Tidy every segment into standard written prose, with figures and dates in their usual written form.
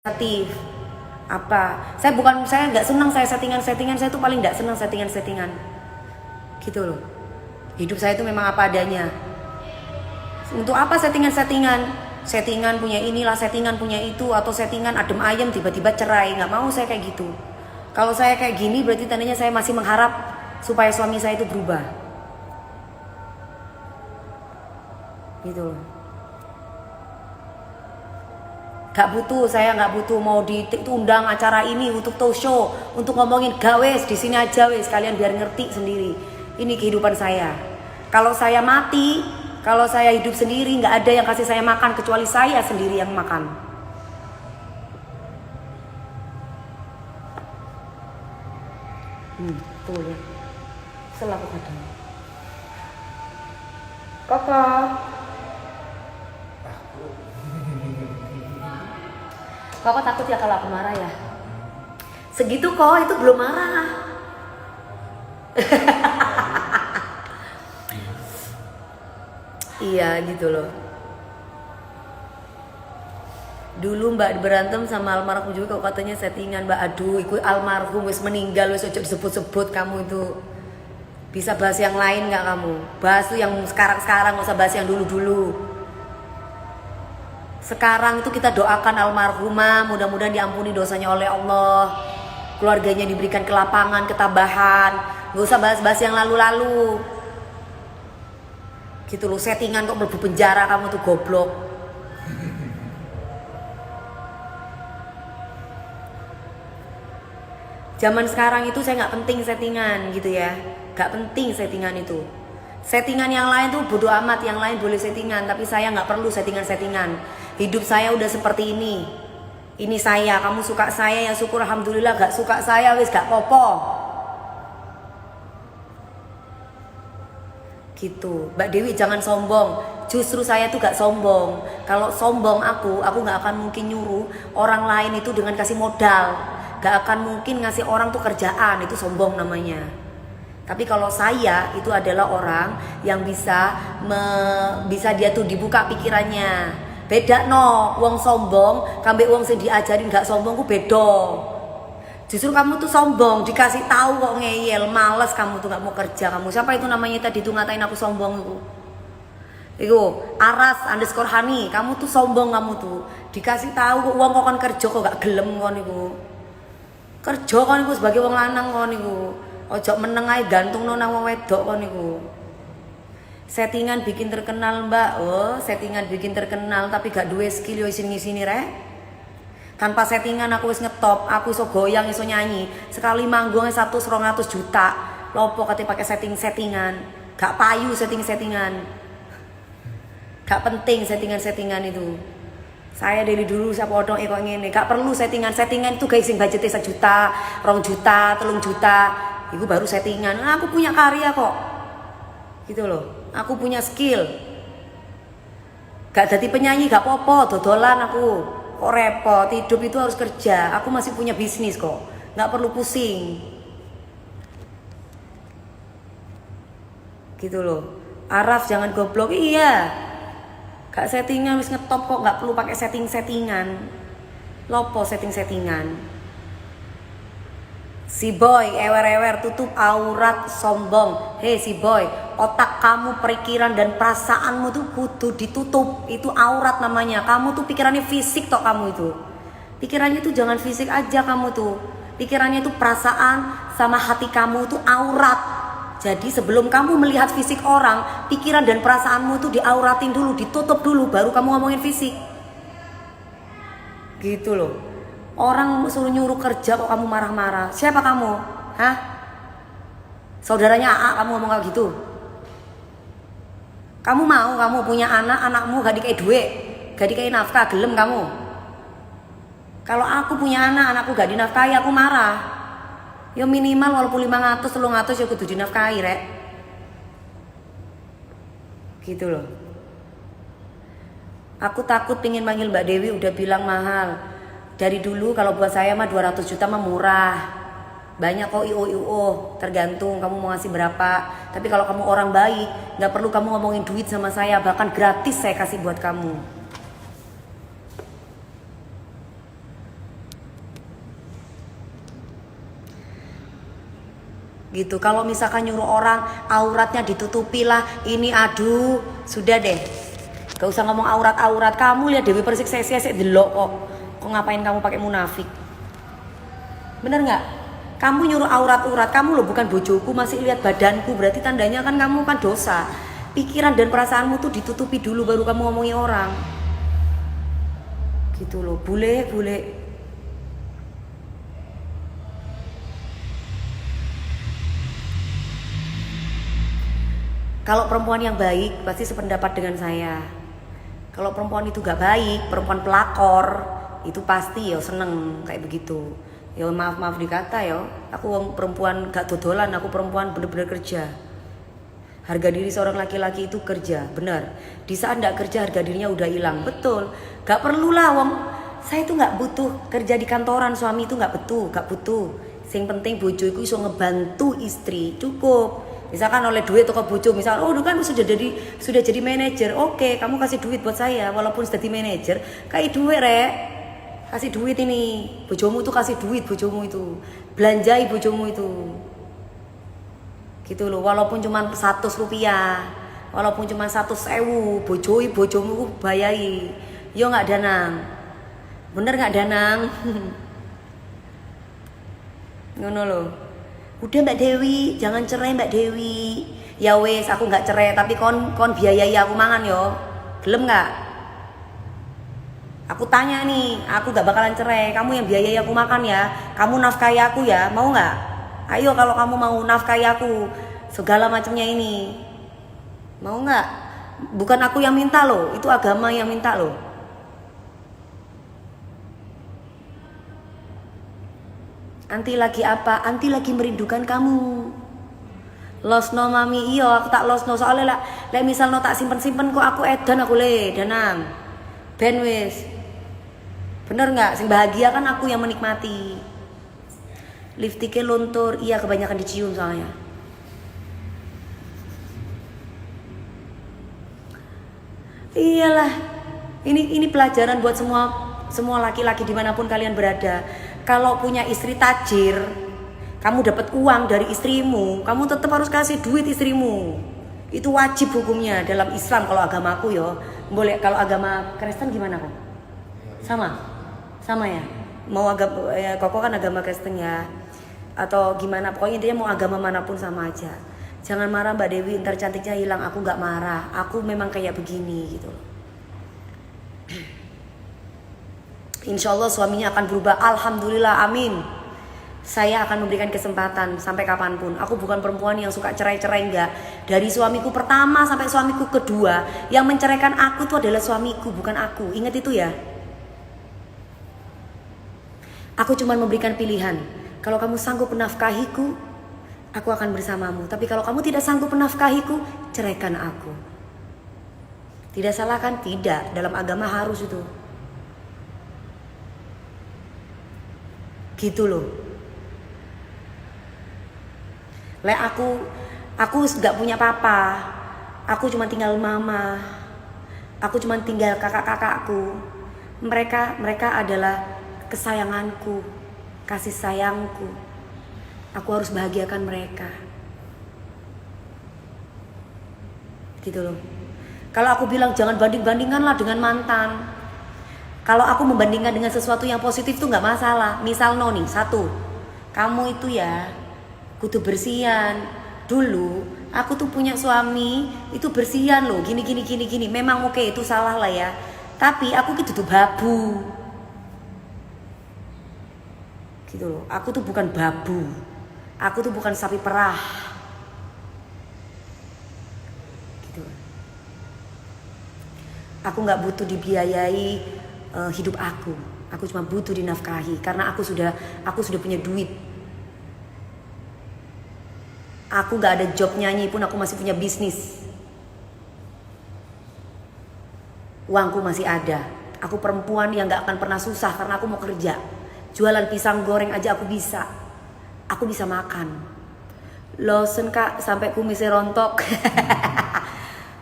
kreatif. Apa? Saya nggak senang saya settingan, saya tuh paling nggak senang settingan. Gitu loh. Hidup saya itu memang apa adanya. Untuk apa settingan? Settingan punya inilah, settingan punya itu, atau settingan adem ayem tiba-tiba cerai. Nggak mau saya kayak gitu. Kalau saya kayak gini berarti tandanya saya masih mengharap supaya suami saya itu berubah. Gitu loh. Saya nggak butuh mau diundang acara ini untuk talk show, untuk ngomongin gawes di sini aja wes, kalian biar ngerti sendiri. Ini kehidupan saya. Kalau saya mati, kalau saya hidup sendiri, nggak ada yang kasih saya makan kecuali saya sendiri yang makan. Tuh ya. Selaku kadang. Kakak. Kakak takut ya kalau aku marah ya? Segitu kok, itu belum marah. Iya gitu loh. Dulu Mbak berantem sama almarhum juga, kok katanya settingan Mbak. Aduh, itu almarhum wis meninggal, wis ojo disebut-sebut kamu itu. Bisa bahas yang lain nggak kamu? Bahas tuh yang sekarang-sekarang, nggak usah bahas yang dulu-dulu. Sekarang itu kita doakan almarhumah, mudah-mudahan diampuni dosanya oleh Allah, keluarganya diberikan kelapangan, ketabahan. Gak usah bahas-bahas yang lalu-lalu. Gitu loh, settingan kok mlebu penjara kamu tuh goblok. Zaman sekarang itu saya nggak penting settingan gitu ya, nggak penting settingan itu. Settingan yang lain tuh bodo amat, yang lain boleh settingan, tapi saya nggak perlu settingan. Hidup saya udah seperti ini. Ini saya, kamu suka saya ya syukur alhamdulillah, gak suka saya wis gak popo. Gitu. Mbak Dewi jangan sombong. Justru saya tuh gak sombong. Kalau sombong aku gak akan mungkin nyuruh orang lain itu dengan kasih modal. Gak akan mungkin ngasih orang tuh kerjaan, itu sombong namanya. Tapi kalau saya itu adalah orang yang bisa dia tuh dibuka pikirannya. Beda no, wong sombong kambek wong sing diajarin gak sombong ku beda. Justru kamu tuh sombong, dikasih tahu kok ngeyel, males kamu tuh gak mau kerja kamu. Siapa itu namanya tadi tuh ngatain aku sombong itu? Iku Aras_Hani, kamu tuh sombong kamu tuh. Dikasih tahu kok wong kok kon kerja kok gak gelem kon niku. Kerja kon niku sebagai wong lanang kon niku. Ojo meneng ae gantungno nang wong wedok kon niku. Settingan bikin terkenal Mbak. Oh, settingan bikin terkenal tapi gak duwe skill yo sini rek. Tanpa settingan aku wis ngetop, aku iso goyang, iso nyanyi. Sekali manggung 100-200 juta. Lopo kate pakai settingan. Gak payu settingan. Gak penting settingan itu. Saya dari dulu saya podong kok ngene, gak perlu settingan itu guys sing budgetnya 1 juta, 2 juta, 3 juta. Itu baru settingan. Nah, aku punya karya kok. Gitu loh. Aku punya skill. Gak jadi penyanyi gak popo, dodolan aku. Kok repot, hidup itu harus kerja. Aku masih punya bisnis kok. Gak perlu pusing. Gitu loh. Araf jangan goblok. Iya. Gak settingan wis ngetop kok, gak perlu pakai settingan. Lopo settingan. Si boy, ewer tutup aurat sombong. Hei si boy, otak kamu, perikiran dan perasaanmu tuh kudu ditutup. Itu aurat namanya. Kamu tuh pikirannya fisik toh kamu itu. Pikirannya tuh jangan fisik aja kamu tuh. Pikirannya tuh perasaan sama hati kamu tuh aurat. Jadi sebelum kamu melihat fisik orang, pikiran dan perasaanmu tuh diauratin dulu, ditutup dulu, baru kamu ngomongin fisik. Gitu loh. Orang suruh nyuruh kerja kok kamu marah-marah. Siapa kamu? Hah? Saudaranya AA kamu ngomong kayak gitu? Kamu mau kamu punya anakmu gak dikai duit, gak dikai nafkah, gelem kamu? Kalau aku punya anakku gak dinafkahi aku marah. Ya minimal walaupun 500 300 ya kudu dinafkahi rek. Gitu loh. Aku takut pingin manggil Mbak Dewi, udah bilang mahal. Dari dulu kalau buat saya mah 200 juta mah murah. Banyak kok IO, tergantung kamu mau ngasih berapa. Tapi kalau kamu orang baik, gak perlu kamu ngomongin duit sama saya. Bahkan gratis saya kasih buat kamu. gitu. Kalau misalkan nyuruh orang auratnya ditutupi lah, ini aduh, sudah deh. Gak usah ngomong aurat-aurat. Kamu lihat Dewi Persik saya delok kok. Kok ngapain kamu pakai munafik? Bener nggak? Kamu nyuruh aurat-aurat, kamu loh bukan bojoku, masih lihat badanku, berarti tandanya kan kamu kan dosa. Pikiran dan perasaanmu tuh ditutupi dulu baru kamu ngomongin orang. Gitu loh, bule. Kalau perempuan yang baik pasti sependapat dengan saya. Kalau perempuan itu gak baik, perempuan pelakor, itu pasti ya seneng kayak begitu. Ya maaf dikata ya, aku perempuan gak dodolan, aku perempuan bener-bener kerja. Harga diri seorang laki-laki itu kerja, benar. Di saat gak kerja harga dirinya udah hilang, betul. Gak perlulah wong, saya itu gak butuh kerja di kantoran, suami itu gak butuh. Yang penting bojo itu iso ngebantu istri, cukup. Misalkan oleh duit atau ke bojo, misalkan oh kan sudah jadi manajer, oke, kamu kasih duit buat saya walaupun sudah di manajer, kasih duit rek, kasih duit ini, bojomu tuh kasih duit, bojomu itu belanjai bojomu itu, gitu loh, walaupun cuma 100 rupiah, walaupun cuma 100.000, bojomu bayai, yo nggak Danang, bener nggak Danang? Ngono loh. Udah Mbak Dewi, jangan cerai Mbak Dewi. Ya wes, aku nggak cerai, tapi kon biayai aku mangan yo. Gelem nggak? Aku tanya nih, aku gak bakalan cerai. Kamu yang biayai aku makan ya. Kamu nafkahi aku ya, mau nggak? Ayo kalau kamu mau nafkahi aku segala macamnya ini, mau nggak? Bukan aku yang minta loh, itu agama yang minta loh. Anti lagi apa? Anti lagi merindukan kamu. Losno mami iyo, aku tak losno soalnya lah misalnya tak simpen kok aku edan aku Danang. Ben wis. Bener nggak? Sing bahagia kan aku yang menikmati. Lipstiknya luntur, iya kebanyakan dicium soalnya. Iyalah. Ini pelajaran buat semua laki-laki dimanapun kalian berada. Kalau punya istri tajir, kamu dapat uang dari istrimu, kamu tetap harus kasih duit istrimu. Itu wajib hukumnya dalam Islam kalau agamaku ya. Boleh kalau agama Kristen gimana kok? Sama ya. Mau agama ya, koko kan agama Kristen ya. Atau gimana? Pokoknya intinya mau agama manapun sama aja. Jangan marah Mbak Dewi, ntar cantiknya hilang. Aku nggak marah. Aku memang kayak begini gitu. Insya Allah suaminya akan berubah. Alhamdulillah, amin. Saya akan memberikan kesempatan sampai kapanpun. Aku bukan perempuan yang suka cerai-cerai, enggak. Dari suamiku pertama sampai suamiku kedua, yang menceraikan aku itu adalah suamiku, bukan aku. Ingat itu ya. Aku cuma memberikan pilihan. Kalau kamu sanggup menafkahiku, aku akan bersamamu. Tapi kalau kamu tidak sanggup menafkahiku, ceraikan aku. Tidak salah kan? Tidak. Dalam agama harus itu. Gitu loh. Aku gak punya papa. Aku cuma tinggal mama. Aku cuma tinggal kakak-kakakku. Mereka adalah kesayanganku, kasih sayangku. Aku harus bahagiakan mereka. Gitu loh. Kalau aku bilang jangan banding-bandingkanlah dengan mantan. Kalau aku membandingkan dengan sesuatu yang positif tuh nggak masalah. Misal nih, satu, kamu itu ya kudu bersihan. Dulu aku tuh punya suami itu bersihan loh, gini. Memang oke, itu salah lah ya. Tapi aku gitu tuh babu. Gitu loh. Aku tuh bukan babu. Aku tuh bukan sapi perah. Gitu. Aku nggak butuh dibiayai hidup aku cuma butuh dinafkahi karena aku sudah punya duit. Aku gak ada job nyanyi pun aku masih punya bisnis. Uangku masih ada. Aku perempuan yang gak akan pernah susah karena aku mau kerja. Jualan pisang goreng aja aku bisa. Aku bisa makan. Lotion kak sampai kumisnya rontok.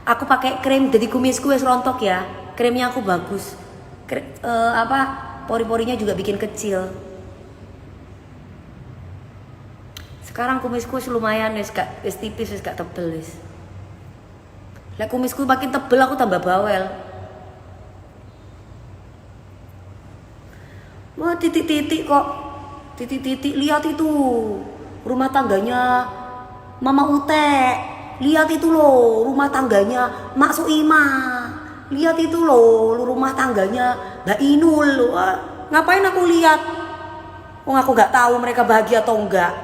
Aku pakai krim jadi kumisku wes rontok ya. Kremnya aku bagus. Pori-porinya juga bikin kecil. Sekarang kumisku lumayan wis tipis, wis gak tebel wis. Lek kumisku makin tebel aku tambah bawel. Wah, titik-titik kok. Titik-titik, lihat itu. Rumah tangganya Mama Ute. Lihat itu loh, rumah tangganya Mak Soima. Lihat itu loh, rumah tangganya Mbak Inul. Wah, ngapain aku lihat? Aku gak tahu mereka bahagia atau enggak.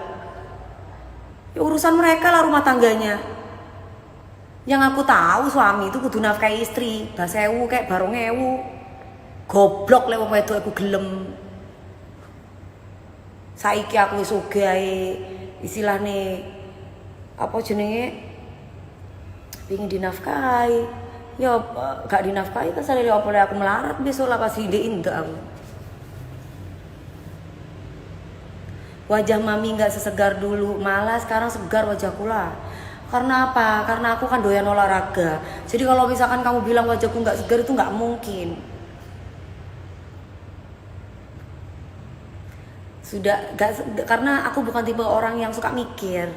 Ya urusan mereka lah rumah tangganya. Yang aku tahu suami itu kudu nafkahi istri. Basewu kayak barong ewu. Goblok lek wong wedok aku gelem. Saiki aku wis ogae istilahne apa jenenge pengin dinafkahi. Ya gak dinafkahi kan sare apa aku melarat besok lah pasti ndek aku. Wajah mami gak sesegar dulu, malah sekarang segar wajahku lah. Karena apa? Karena aku kan doyan olahraga. Jadi kalau misalkan kamu bilang wajahku gak segar itu gak mungkin. Sudah gak, karena aku bukan tipe orang yang suka mikir.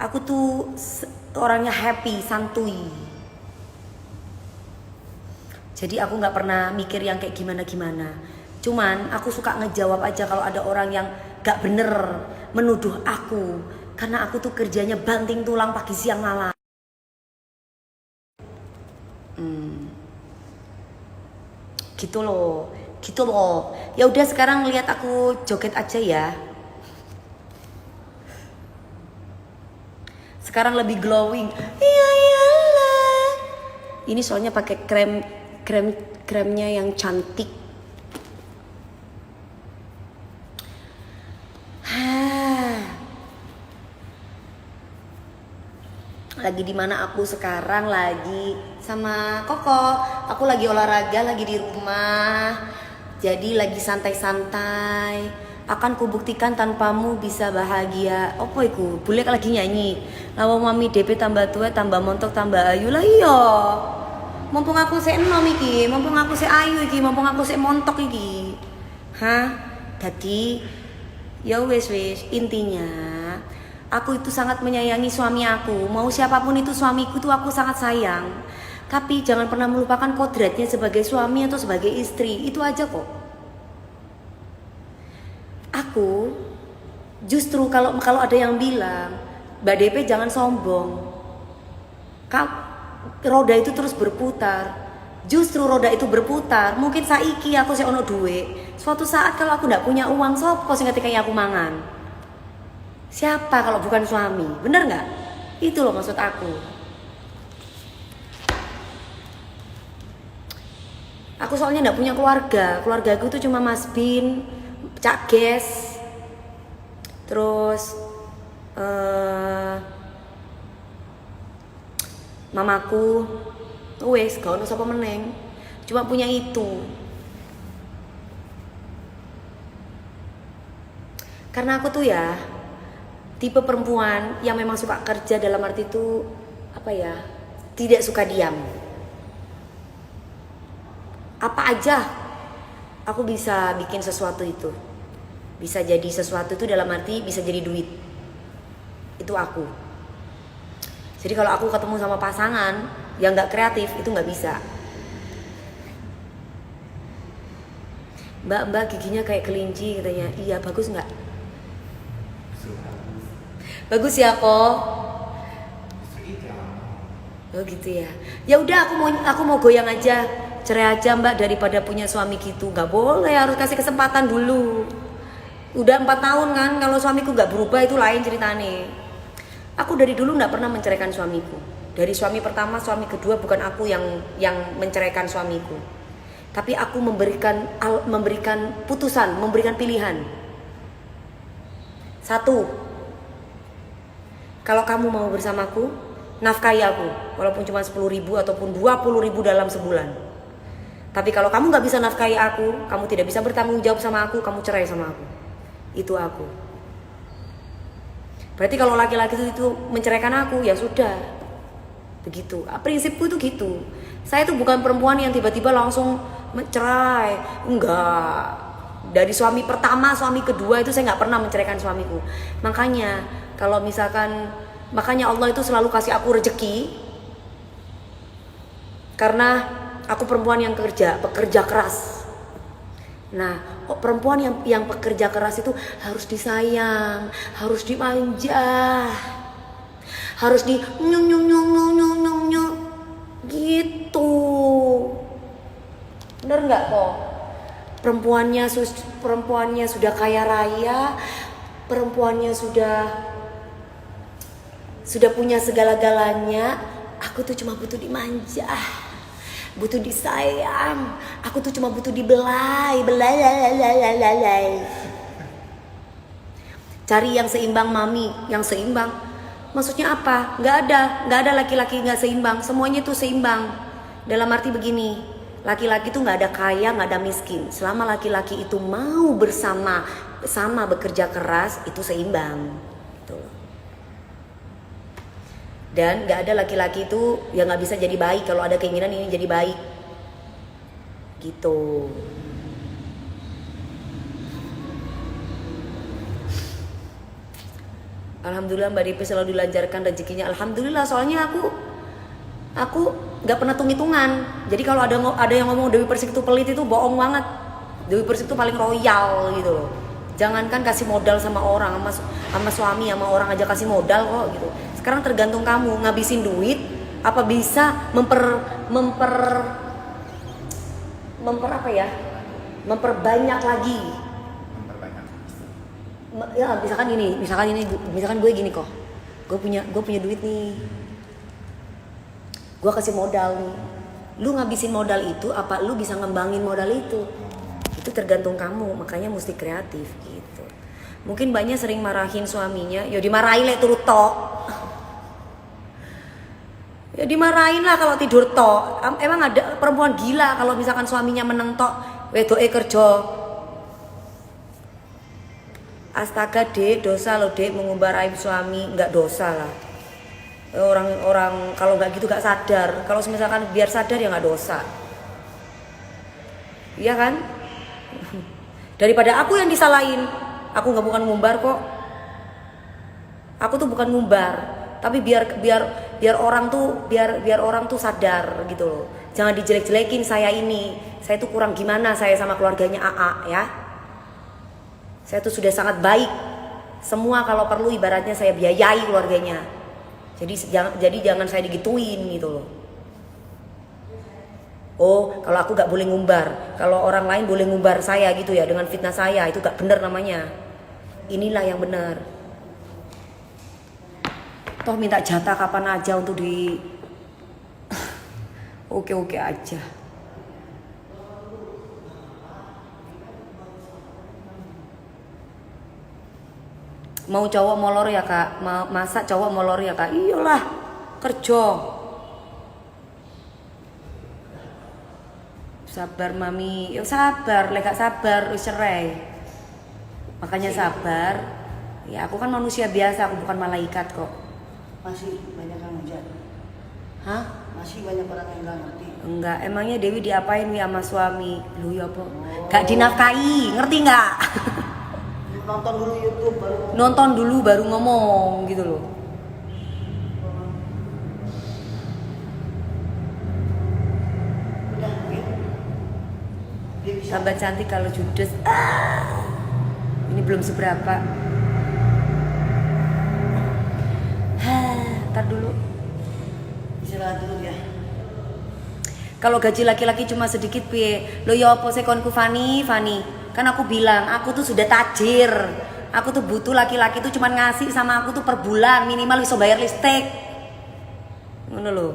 Aku tuh orangnya happy, santuy. Jadi aku gak pernah mikir yang kayak gimana-gimana. Cuman aku suka ngejawab aja kalau ada orang yang gak bener menuduh aku. Karena aku tuh kerjanya banting tulang pagi siang malam. Gitu loh. Ya udah sekarang lihat aku joget aja ya. Sekarang lebih glowing. Iya iyalah. Ini soalnya pakai kremnya yang cantik. Lagi di mana aku sekarang? Lagi sama Koko. Aku lagi olahraga, lagi di rumah. Jadi lagi santai-santai. Akan kubuktikan tanpamu bisa bahagia. Apa iku? Boleh lagi nyanyi. Lawa mami DP tambah tua, tambah montok, tambah ayu lah iya. Mumpung aku sik enom iki, mumpung aku sik ayu iki, mumpung aku sik montok iki. Hah? Dadi ya wis intinya aku itu sangat menyayangi suami aku. Mau siapapun itu suamiku tuh aku sangat sayang. Tapi jangan pernah melupakan kodratnya sebagai suami atau sebagai istri. Itu aja kok. Aku justru kalau ada yang bilang, Mbak DP jangan sombong. Roda itu terus berputar. Justru roda itu berputar. Mungkin saiki aku sih ono duwe. Suatu saat kalau aku ndak punya uang, sopo sing ngetikani aku mangan? Siapa kalau bukan suami? Bener nggak? Itu loh maksud aku. Aku soalnya nggak punya keluarga. Keluargaku itu cuma Mas Bin, Cak Ges, terus mamaku. Wes, gak ono sapa meneng. Cuma punya itu. Karena aku tuh ya tipe perempuan yang memang suka kerja, dalam arti itu apa ya, tidak suka diam. Apa aja aku bisa bikin sesuatu itu. Bisa jadi sesuatu itu dalam arti bisa jadi duit. Itu aku. Jadi kalau aku ketemu sama pasangan yang gak kreatif, itu gak bisa. Mbak giginya kayak kelinci katanya. Iya, bagus gak? Bagus ya kok. Oh gitu ya. Ya udah aku mau goyang aja. Cerai aja Mbak daripada punya suami gitu. Gak boleh, harus kasih kesempatan dulu. Udah 4 tahun kan, kalau suamiku gak berubah itu lain ceritanya. Aku dari dulu gak pernah menceraikan suamiku. Dari suami pertama, suami kedua bukan aku yang menceraikan suamiku. Tapi aku memberikan putusan, memberikan pilihan. 1, kalau kamu mau bersamaku, nafkahi aku, walaupun cuma 10.000 ataupun 20.000 dalam sebulan. Tapi kalau kamu gak bisa nafkahi aku, kamu tidak bisa bertanggung jawab sama aku, kamu cerai sama aku. Itu aku. Berarti kalau laki-laki itu menceraikan aku, ya sudah. Begitu. Prinsipku itu gitu. Saya tuh bukan perempuan yang tiba-tiba langsung mencerai. Enggak. Dari suami pertama, suami kedua itu saya nggak pernah menceraikan suamiku. Makanya kalau misalkan, makanya Allah itu selalu kasih aku rezeki, karena aku perempuan yang pekerja keras. Nah, perempuan yang pekerja keras itu harus disayang, harus dimanja, harus di nyung gitu. Bener nggak kok? Perempuannya sudah kaya raya, perempuannya sudah punya segala-galanya. Aku tuh cuma butuh dimanja, butuh disayang. Aku tuh cuma butuh dibelai. Cari yang seimbang mami, yang seimbang. Maksudnya apa? Nggak ada laki-laki nggak seimbang. Semuanya tuh seimbang. Dalam arti begini, laki-laki itu nggak ada kaya, nggak ada miskin. Selama laki-laki itu mau sama bekerja keras, itu seimbang. Gitu. Dan nggak ada laki-laki itu yang nggak bisa jadi baik kalau ada keinginan ini jadi baik. Gitu. Alhamdulillah Mbak Dipi selalu dilancarkan rezekinya. Alhamdulillah, soalnya aku nggak pernah tung-hitungan. Jadi kalau ada yang ngomong Dewi Persik itu pelit, itu bohong banget. Dewi Persik itu paling royal gitu loh. Jangankan kasih modal sama orang, sama suami, sama orang aja kasih modal kok gitu. Sekarang tergantung kamu ngabisin duit apa bisa memperbanyak lagi. Ya misalkan gue gini kok, gue punya duit nih, gue kasih modal nih, lu ngabisin modal itu apa lu bisa ngembangin modal itu tergantung kamu. Makanya mesti kreatif gitu. Mungkin banyak sering marahin suaminya, ya dimarahin lah turut tok, ya dimarahin lah kalau tidur tok. Emang ada perempuan gila kalau misalkan suaminya meneng tok, wedoke kerja. Astaga dek, dosa loh dek mengumbar aib suami. Nggak dosa lah. Orang kalau nggak gitu nggak sadar. Kalau misalkan biar sadar ya nggak dosa. Iya kan? Daripada aku yang disalahin. Aku nggak bukan ngumbar kok. Aku tuh bukan ngumbar, tapi biar orang tuh sadar gitu loh. Jangan dijelek-jelekin saya ini. Saya tuh kurang gimana saya sama keluarganya AA ya. Saya tuh sudah sangat baik. Semua kalau perlu ibaratnya saya biayai keluarganya. Jadi jangan saya digituin gitu loh. Oh, kalau aku gak boleh ngumbar. Kalau orang lain boleh ngumbar saya gitu ya dengan fitnah saya, itu gak benar namanya. Inilah yang benar. Toh minta jatah kapan aja untuk di oke aja. Mau cowok molor ya kak? Masa cowok molor ya kak? Iyalah, kerja. Sabar mami, ya sabar, gak sabar wis cerai. Makanya sabar. Ya aku kan manusia biasa, aku bukan malaikat kok. Masih banyak yang hujat. Hah? Masih banyak orang yang gak ngerti. Enggak, emangnya Dewi diapain wi sama suami? Lu ya apa? Gak dinafkahi, ngerti nggak? Nonton dulu baru ngomong gitu loh. Udah, ya. Tambah cantik kalau judes. Ini belum seberapa. Ntar dulu. Istirahat dulu ya. Kalau gaji laki-laki cuma sedikit piye? Lo ya apa sih konku Fani? Kan aku bilang, aku tuh sudah tajir. Aku tuh butuh laki-laki tuh cuman ngasih sama aku tuh per bulan minimal bisa bayar listrik. Ngono lho.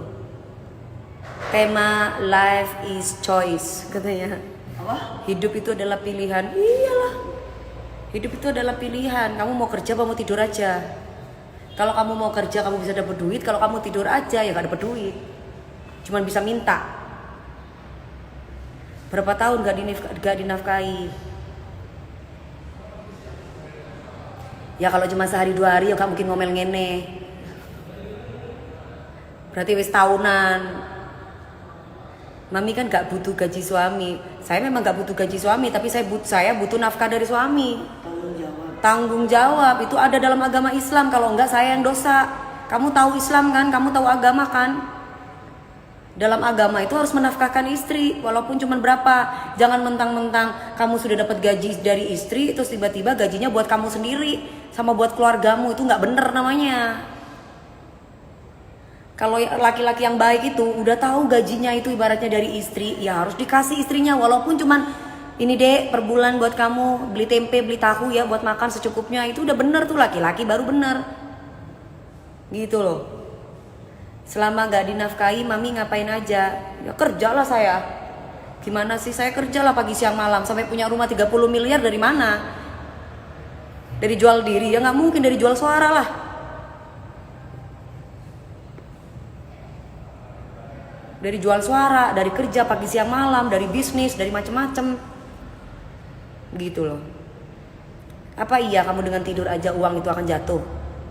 Tema life is choice katanya. Apa? Hidup itu adalah pilihan. Iyalah. Hidup itu adalah pilihan. Kamu mau kerja apa mau tidur aja? Kalau kamu mau kerja kamu bisa dapat duit, kalau kamu tidur aja ya gak dapat duit. Cuman bisa minta. Berapa tahun gak dinafkahi? Ya kalau cuma sehari 2 hari ya gak mungkin ngomel ngene. Berarti wis tahunan. Mami kan gak butuh gaji suami. Saya memang gak butuh gaji suami, tapi saya butuh nafkah dari suami. Tanggung jawab. Tanggung jawab itu ada dalam agama Islam. Kalau enggak saya yang dosa. Kamu tahu Islam kan? Kamu tahu agama kan? Dalam agama itu harus menafkahkan istri, walaupun cuma berapa. Jangan mentang-mentang kamu sudah dapat gaji dari istri, terus tiba-tiba gajinya buat kamu sendiri sama buat keluargamu. Itu nggak bener namanya. Kalau laki-laki yang baik itu udah tahu gajinya itu ibaratnya dari istri, ya harus dikasih istrinya, walaupun cuman ini dek per bulan buat kamu beli tempe, beli tahu ya buat makan secukupnya. Itu udah bener tuh, laki-laki baru bener. Gitu loh. Selama gak dinafkahi, mami ngapain aja? Ya kerjalah saya. Gimana sih, saya kerjalah pagi siang malam sampai punya rumah 30 miliar dari mana? Dari jual diri? Ya gak mungkin, dari jual suara lah. Dari jual suara, dari kerja pagi siang malam, dari bisnis, dari macem-macem. Gitu loh. Apa iya kamu dengan tidur aja uang itu akan jatuh?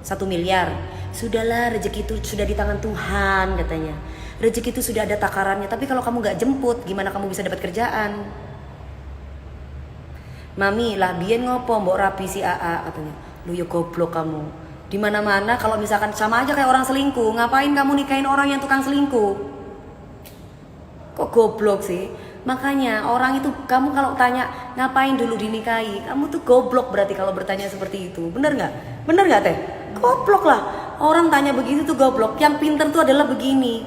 1 miliar. Sudahlah, rezeki itu sudah di tangan Tuhan katanya. Rezeki itu sudah ada takarannya. Tapi kalau kamu gak jemput, gimana kamu bisa dapat kerjaan? Mami lah biyen ngopo mbok rapi si AA katanya. Lu ya goblok kamu. Di mana-mana kalau misalkan sama aja kayak orang selingkuh, ngapain kamu nikahin orang yang tukang selingkuh? Kok goblok sih? Makanya orang itu, kamu kalau tanya ngapain dulu dinikahi, kamu tuh goblok berarti kalau bertanya seperti itu. Bener nggak? Bener nggak teh? Goblok lah. Orang tanya begitu tuh goblok. Yang pinter tuh adalah begini.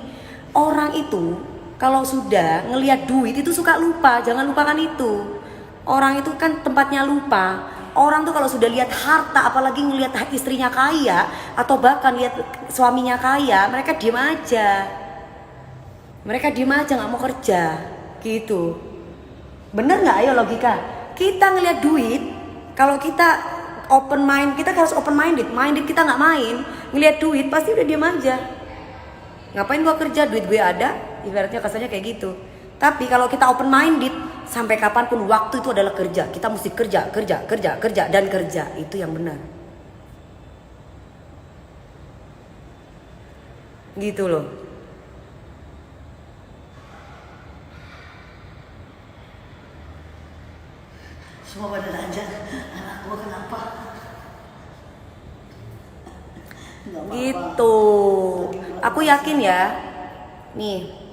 Orang itu kalau sudah ngelihat duit itu suka lupa. Jangan lupakan itu. Orang itu kan tempatnya lupa. Orang tuh kalau sudah lihat harta, apalagi ngelihat istrinya kaya atau bahkan lihat suaminya kaya, mereka diem aja. Mereka diem aja, nggak mau kerja, gitu. Bener nggak? Ayo logika. Kita ngelihat duit, kalau kita open mind, kita harus open minded. Minded kita nggak main, ngelihat duit pasti udah diem aja. Ngapain gua kerja? Duit gue ada, ibaratnya kasarnya kayak gitu. Tapi kalau kita open minded, sampai kapanpun waktu itu adalah kerja. Kita mesti kerja dan kerja. Itu yang benar. Gitu loh. Semua pada nanya, anak gua kenapa? Nggak apa-apa. Gitu. Aku yakin ya. Nih.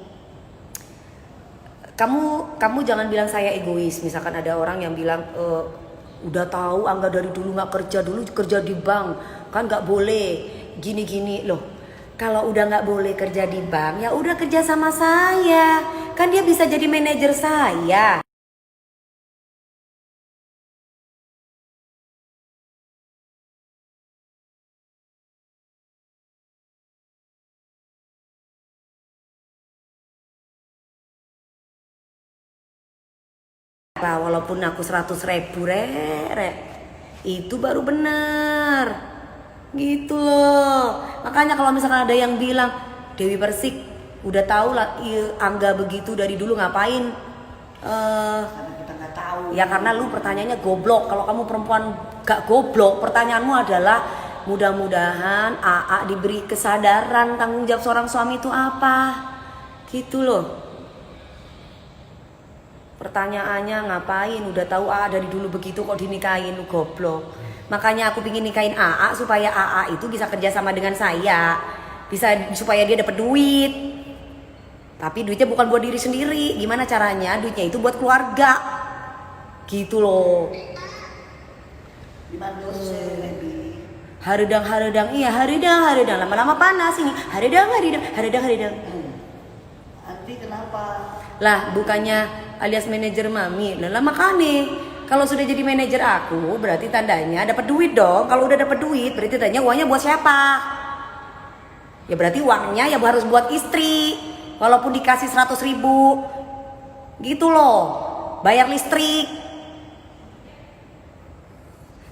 Kamu jangan bilang saya egois. Misalkan ada orang yang bilang udah tahu Angga dari dulu nggak kerja, dulu kerja di bank, kan nggak boleh gini-gini loh. Kalau udah nggak boleh kerja di bank, ya udah kerja sama saya. Kan dia bisa jadi manajer saya. Lah, walaupun aku 100.000 rek, itu baru bener. Gitu loh. Makanya kalau misalkan ada yang bilang Dewi Persik udah tahu lah Angga begitu dari dulu ngapain? Karena kita nggak tahu. Ya karena lu pertanyaannya goblok. Kalau kamu perempuan gak goblok, pertanyaanmu adalah mudah-mudahan AA diberi kesadaran tanggung jawab seorang suami itu apa? Gitu loh. Pertanyaannya ngapain? Udah tahu AA dari dulu begitu kok dinikahin, lu goblok. Makanya aku pingin nikahin AA supaya AA itu bisa kerja sama dengan saya. Bisa supaya dia dapat duit. Tapi duitnya bukan buat diri sendiri. Gimana caranya? Duitnya itu buat keluarga. Gitu loh. Haredang. Iya, haredang. Lama-lama panas ini. Haredang. Nanti kenapa? Lah, bukannya alias manajer mami. Lah makanya kalau sudah jadi manajer aku, berarti tandanya dapat duit dong. Kalau udah dapat duit, berarti tandanya uangnya buat siapa? Ya berarti uangnya ya harus buat istri. Walaupun dikasih 100.000, gitu loh. Bayar listrik.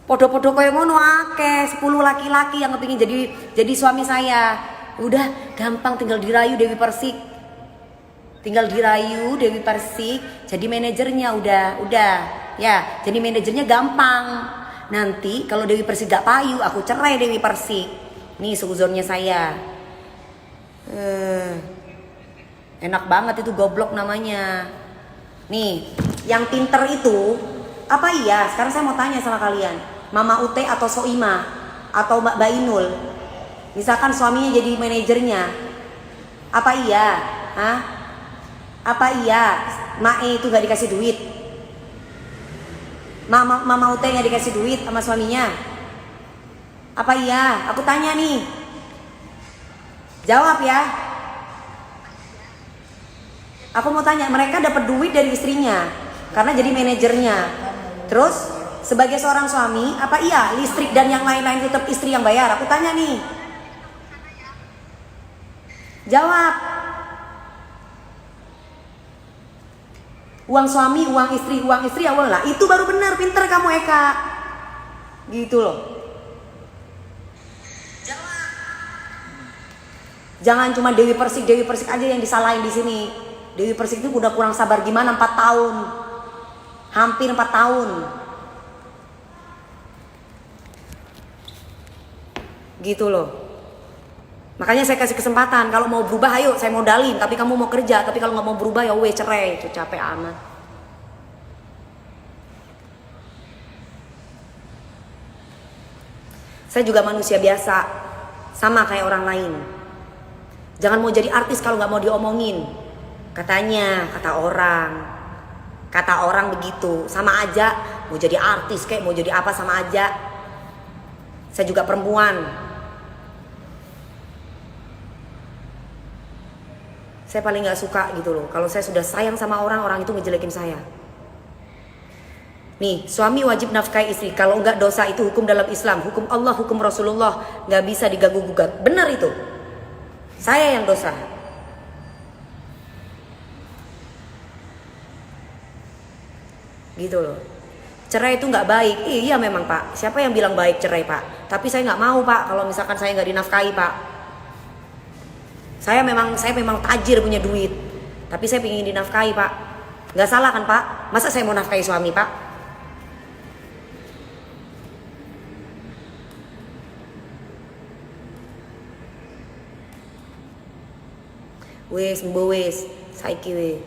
Podo-podo koyo ngono akeh, 10 laki-laki yang kepingin jadi suami saya. Udah gampang, tinggal dirayu Dewi Persik. Jadi manajernya udah. Ya, jadi manajernya gampang. Nanti kalau Dewi Persik gak payu, aku cerai Dewi Persik. Nih suzonnya saya. Enak banget itu goblok namanya. Nih, yang pinter itu apa iya? Sekarang saya mau tanya sama kalian, Mama Ute atau Soima atau Mbak Bainul, misalkan suaminya jadi manajernya, apa iya? Hah? Apa iya Mae itu gak dikasih duit? Mama Ute gak dikasih duit sama suaminya? Apa iya? Aku tanya nih, jawab ya. Aku mau tanya, mereka dapat duit dari istrinya karena jadi manajernya. Terus sebagai seorang suami, apa iya listrik dan yang lain-lain tetap istri yang bayar? Aku tanya nih. Jawab. Uang suami, uang istri awal lah. Itu baru benar, pinter kamu Eka. Gitu loh. Jawab. Jangan cuma Dewi Persik aja yang disalahin di sini. Dewi Persik itu udah kurang sabar gimana 4 tahun. Hampir 4 tahun. Gitu loh. Makanya saya kasih kesempatan, kalau mau berubah ayo saya modalin, tapi kamu mau kerja, tapi kalau nggak mau berubah ya weh cerai, itu capek amat. Saya juga manusia biasa, sama kayak orang lain. Jangan mau jadi artis kalau nggak mau diomongin. Katanya, kata orang begitu, sama aja. Mau jadi artis kayak mau jadi apa sama aja. Saya juga perempuan. Saya paling gak suka gitu loh. Kalau saya sudah sayang sama orang, orang itu ngejelekin saya. Nih, suami wajib nafkahi istri. Kalau enggak dosa itu hukum dalam Islam. Hukum Allah, hukum Rasulullah. Gak bisa diganggu gugat. Benar itu. Saya yang dosa. Gitu loh. Cerai itu gak baik. Iya memang Pak. Siapa yang bilang baik cerai Pak? Tapi saya gak mau Pak. Kalau misalkan saya gak dinafkahi Pak. Saya memang tajir punya duit, tapi saya pengen dinafkahi Pak. Nggak salah kan Pak? Masa saya mau nafkahi suami Pak? Wes, mbok wes, saiki we.